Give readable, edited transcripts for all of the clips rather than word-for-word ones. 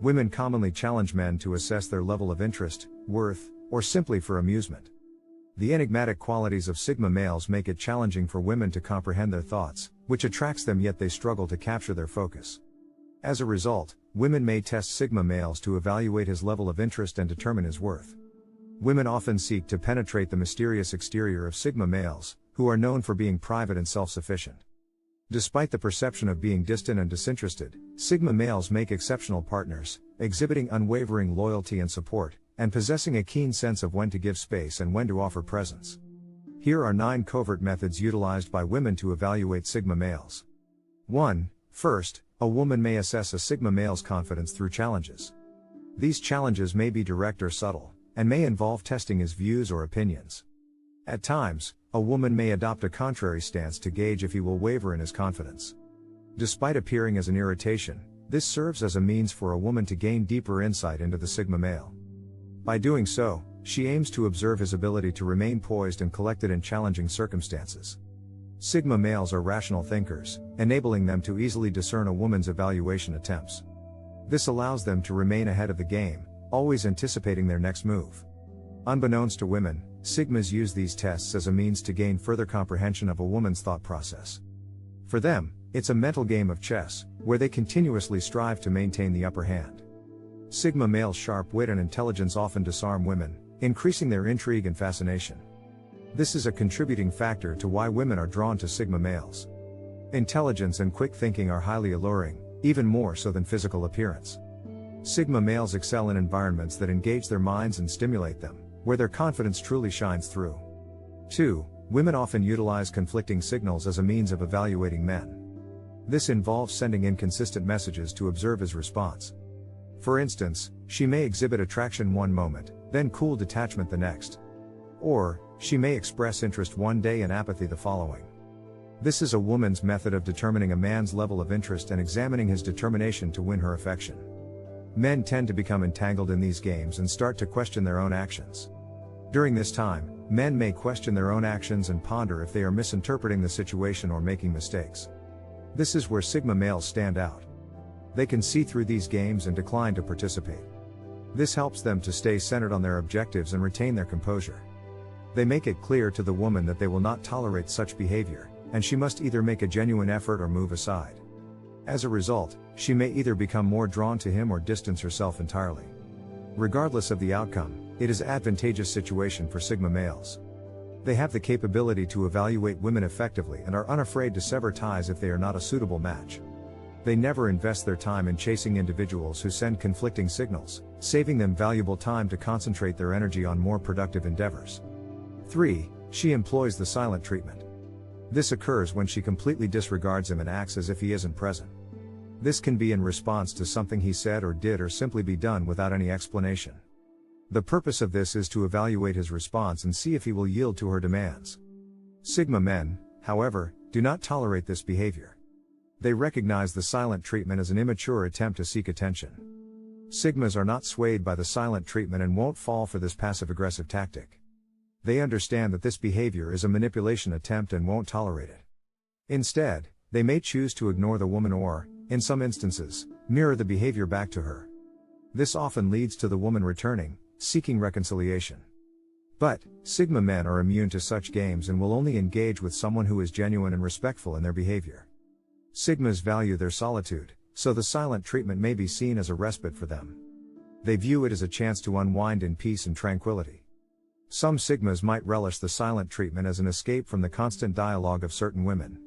Women commonly challenge men to assess their level of interest, worth, or simply for amusement. The enigmatic qualities of Sigma males make it challenging for women to comprehend their thoughts, which attracts them yet they struggle to capture their focus. As a result, women may test Sigma males to evaluate his level of interest and determine his worth. Women often seek to penetrate the mysterious exterior of Sigma males, who are known for being private and self-sufficient. Despite the perception of being distant and disinterested, Sigma males make exceptional partners, exhibiting unwavering loyalty and support, and possessing a keen sense of when to give space and when to offer presence. Here are 9 covert methods utilized by women to evaluate Sigma males. 1. First, a woman may assess a Sigma male's confidence through challenges. These challenges may be direct or subtle, and may involve testing his views or opinions. At times, a woman may adopt a contrary stance to gauge if he will waver in his confidence. Despite appearing as an irritation, this serves as a means for a woman to gain deeper insight into the Sigma male. By doing so, she aims to observe his ability to remain poised and collected in challenging circumstances. Sigma males are rational thinkers, enabling them to easily discern a woman's evaluation attempts. This allows them to remain ahead of the game, always anticipating their next move. Unbeknownst to women, Sigmas use these tests as a means to gain further comprehension of a woman's thought process. For them, it's a mental game of chess, where they continuously strive to maintain the upper hand. Sigma males' sharp wit and intelligence often disarm women, increasing their intrigue and fascination. This is a contributing factor to why women are drawn to Sigma males. Intelligence and quick thinking are highly alluring, even more so than physical appearance. Sigma males excel in environments that engage their minds and stimulate them, where their confidence truly shines through. 2. Women often utilize conflicting signals as a means of evaluating men. This involves sending inconsistent messages to observe his response. For instance, she may exhibit attraction one moment, then cool detachment the next. Or, she may express interest one day and apathy the following. This is a woman's method of determining a man's level of interest and examining his determination to win her affection. Men tend to become entangled in these games and start to question their own actions. During this time, men may question their own actions and ponder if they are misinterpreting the situation or making mistakes. This is where Sigma males stand out. They can see through these games and decline to participate. This helps them to stay centered on their objectives and retain their composure. They make it clear to the woman that they will not tolerate such behavior, and she must either make a genuine effort or move aside. As a result, she may either become more drawn to him or distance herself entirely. Regardless of the outcome, it is an advantageous situation for Sigma males. They have the capability to evaluate women effectively and are unafraid to sever ties if they are not a suitable match. They never invest their time in chasing individuals who send conflicting signals, saving them valuable time to concentrate their energy on more productive endeavors. 3. She employs the silent treatment. This occurs when she completely disregards him and acts as if he isn't present. This can be in response to something he said or did or simply be done without any explanation. The purpose of this is to evaluate his response and see if he will yield to her demands. Sigma men, however, do not tolerate this behavior. They recognize the silent treatment as an immature attempt to seek attention. Sigmas are not swayed by the silent treatment and won't fall for this passive-aggressive tactic. They understand that this behavior is a manipulation attempt and won't tolerate it. Instead, they may choose to ignore the woman or, in some instances, mirror the behavior back to her. This often leads to the woman returning, seeking reconciliation. But, Sigma men are immune to such games and will only engage with someone who is genuine and respectful in their behavior. Sigmas value their solitude, so the silent treatment may be seen as a respite for them. They view it as a chance to unwind in peace and tranquility. Some Sigmas might relish the silent treatment as an escape from the constant dialogue of certain women.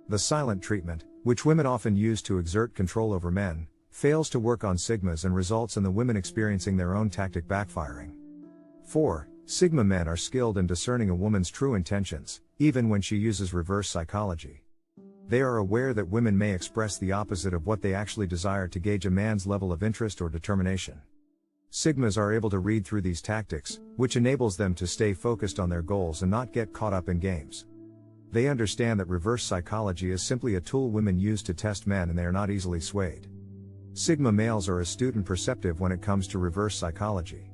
The silent treatment, which women often use to exert control over men, fails to work on Sigmas and results in the women experiencing their own tactic backfiring. 4. Sigma men are skilled in discerning a woman's true intentions, even when she uses reverse psychology. They are aware that women may express the opposite of what they actually desire to gauge a man's level of interest or determination. Sigmas are able to read through these tactics, which enables them to stay focused on their goals and not get caught up in games. They understand that reverse psychology is simply a tool women use to test men and they are not easily swayed. Sigma males are astute and perceptive when it comes to reverse psychology.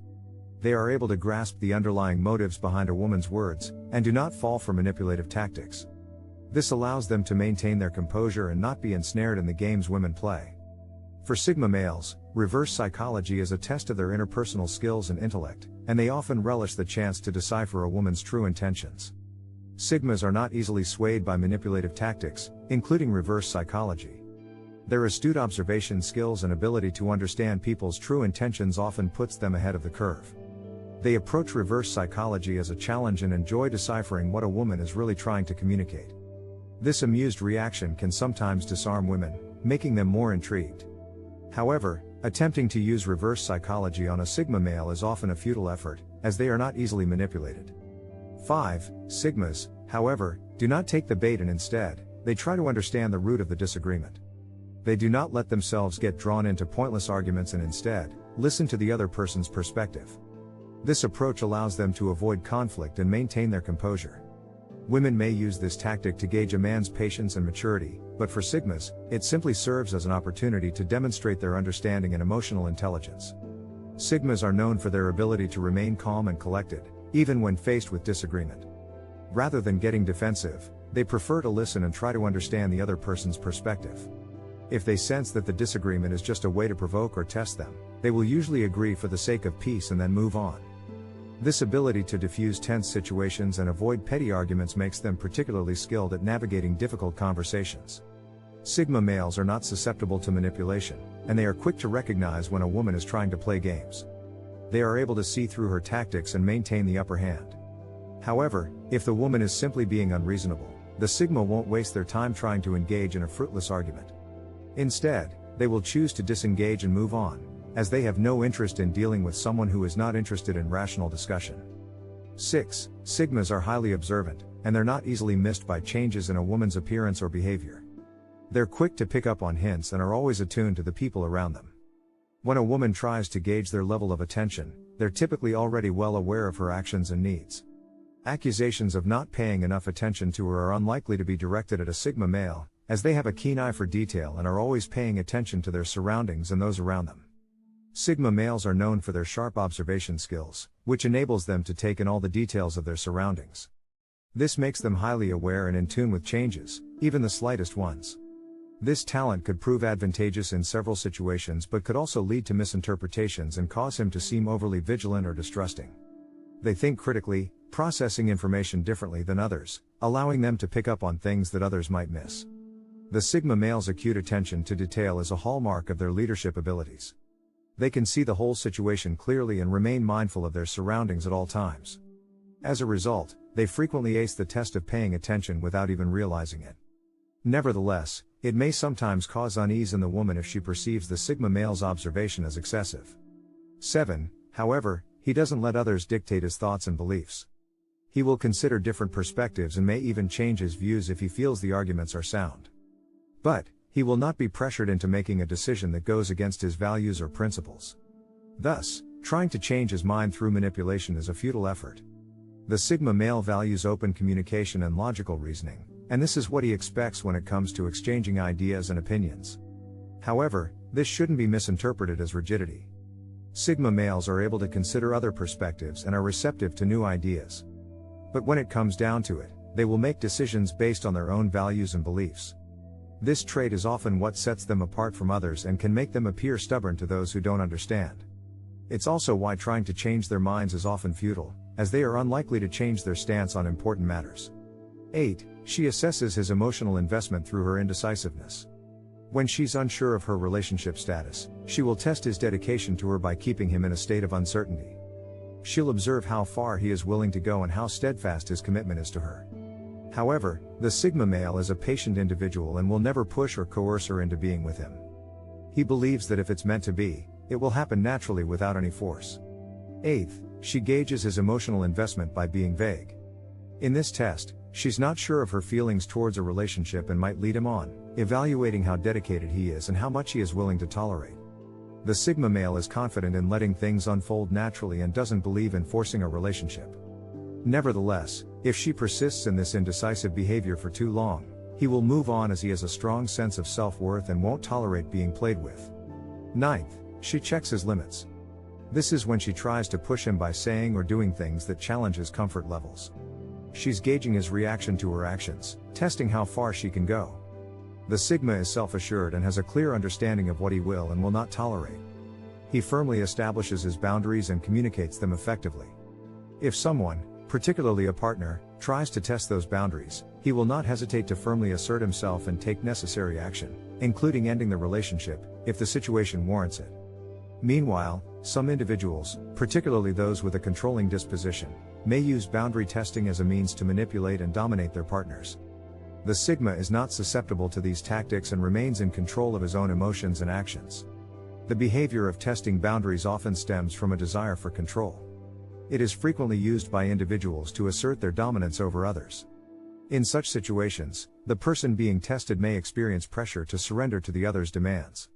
They are able to grasp the underlying motives behind a woman's words, and do not fall for manipulative tactics. This allows them to maintain their composure and not be ensnared in the games women play. For Sigma males, reverse psychology is a test of their interpersonal skills and intellect, and they often relish the chance to decipher a woman's true intentions. Sigmas are not easily swayed by manipulative tactics, including reverse psychology. Their astute observation skills and ability to understand people's true intentions often puts them ahead of the curve. They approach reverse psychology as a challenge and enjoy deciphering what a woman is really trying to communicate. This amused reaction can sometimes disarm women, making them more intrigued. However, attempting to use reverse psychology on a Sigma male is often a futile effort, as they are not easily manipulated. 5. Sigmas, however, do not take the bait and instead, they try to understand the root of the disagreement. They do not let themselves get drawn into pointless arguments and instead, listen to the other person's perspective. This approach allows them to avoid conflict and maintain their composure. Women may use this tactic to gauge a man's patience and maturity, but for Sigmas, it simply serves as an opportunity to demonstrate their understanding and emotional intelligence. Sigmas are known for their ability to remain calm and collected, even when faced with disagreement. Rather than getting defensive, they prefer to listen and try to understand the other person's perspective. If they sense that the disagreement is just a way to provoke or test them, they will usually agree for the sake of peace and then move on. This ability to diffuse tense situations and avoid petty arguments makes them particularly skilled at navigating difficult conversations. Sigma males are not susceptible to manipulation, and they are quick to recognize when a woman is trying to play games. They are able to see through her tactics and maintain the upper hand. However, if the woman is simply being unreasonable, the Sigma won't waste their time trying to engage in a fruitless argument. Instead, they will choose to disengage and move on, as they have no interest in dealing with someone who is not interested in rational discussion. 6. Sigmas are highly observant, and they're not easily missed by changes in a woman's appearance or behavior. They're quick to pick up on hints and are always attuned to the people around them. When a woman tries to gauge their level of attention, they're typically already well aware of her actions and needs. Accusations of not paying enough attention to her are unlikely to be directed at a Sigma male, as they have a keen eye for detail and are always paying attention to their surroundings and those around them. Sigma males are known for their sharp observation skills, which enables them to take in all the details of their surroundings. This makes them highly aware and in tune with changes, even the slightest ones. This talent could prove advantageous in several situations but could also lead to misinterpretations and cause him to seem overly vigilant or distrusting. They think critically, processing information differently than others, allowing them to pick up on things that others might miss. The Sigma male's acute attention to detail is a hallmark of their leadership abilities. They can see the whole situation clearly and remain mindful of their surroundings at all times. As a result, they frequently ace the test of paying attention without even realizing it. Nevertheless, it may sometimes cause unease in the woman if she perceives the Sigma male's observation as excessive. 7. However, he doesn't let others dictate his thoughts and beliefs. He will consider different perspectives and may even change his views if he feels the arguments are sound. But, he will not be pressured into making a decision that goes against his values or principles. Thus, trying to change his mind through manipulation is a futile effort. The Sigma male values open communication and logical reasoning, and this is what he expects when it comes to exchanging ideas and opinions. However, this shouldn't be misinterpreted as rigidity. Sigma males are able to consider other perspectives and are receptive to new ideas. But when it comes down to it, they will make decisions based on their own values and beliefs. This trait is often what sets them apart from others and can make them appear stubborn to those who don't understand. It's also why trying to change their minds is often futile, as they are unlikely to change their stance on important matters. 8. She assesses his emotional investment through her indecisiveness. When she's unsure of her relationship status, she will test his dedication to her by keeping him in a state of uncertainty. She'll observe how far he is willing to go and how steadfast his commitment is to her. However, the Sigma male is a patient individual and will never push or coerce her into being with him. He believes that if it's meant to be, it will happen naturally without any force. 8th, she gauges his emotional investment by being vague. In this test, she's not sure of her feelings towards a relationship and might lead him on, evaluating how dedicated he is and how much he is willing to tolerate. The Sigma male is confident in letting things unfold naturally and doesn't believe in forcing a relationship. Nevertheless, if she persists in this indecisive behavior for too long, he will move on as he has a strong sense of self-worth and won't tolerate being played with. 9th, she checks his limits. This is when she tries to push him by saying or doing things that challenge his comfort levels. She's gauging his reaction to her actions, testing how far she can go. The Sigma is self-assured and has a clear understanding of what he will and will not tolerate. He firmly establishes his boundaries and communicates them effectively. If someone, particularly a partner, tries to test those boundaries, he will not hesitate to firmly assert himself and take necessary action, including ending the relationship, if the situation warrants it. Meanwhile, some individuals, particularly those with a controlling disposition, may use boundary testing as a means to manipulate and dominate their partners. The Sigma is not susceptible to these tactics and remains in control of his own emotions and actions. The behavior of testing boundaries often stems from a desire for control. It is frequently used by individuals to assert their dominance over others. In such situations, the person being tested may experience pressure to surrender to the other's demands.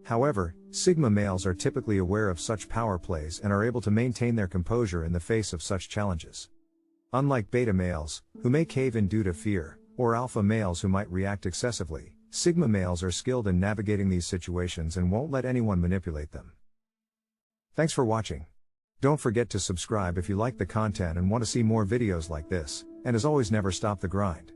However, Sigma males are typically aware of such power plays and are able to maintain their composure in the face of such challenges. Unlike beta males, who may cave in due to fear, or alpha males who might react excessively, Sigma males are skilled in navigating these situations and won't let anyone manipulate them. Thanks for watching. Don't forget to subscribe if you like the content and want to see more videos like this, and as always, never stop the grind.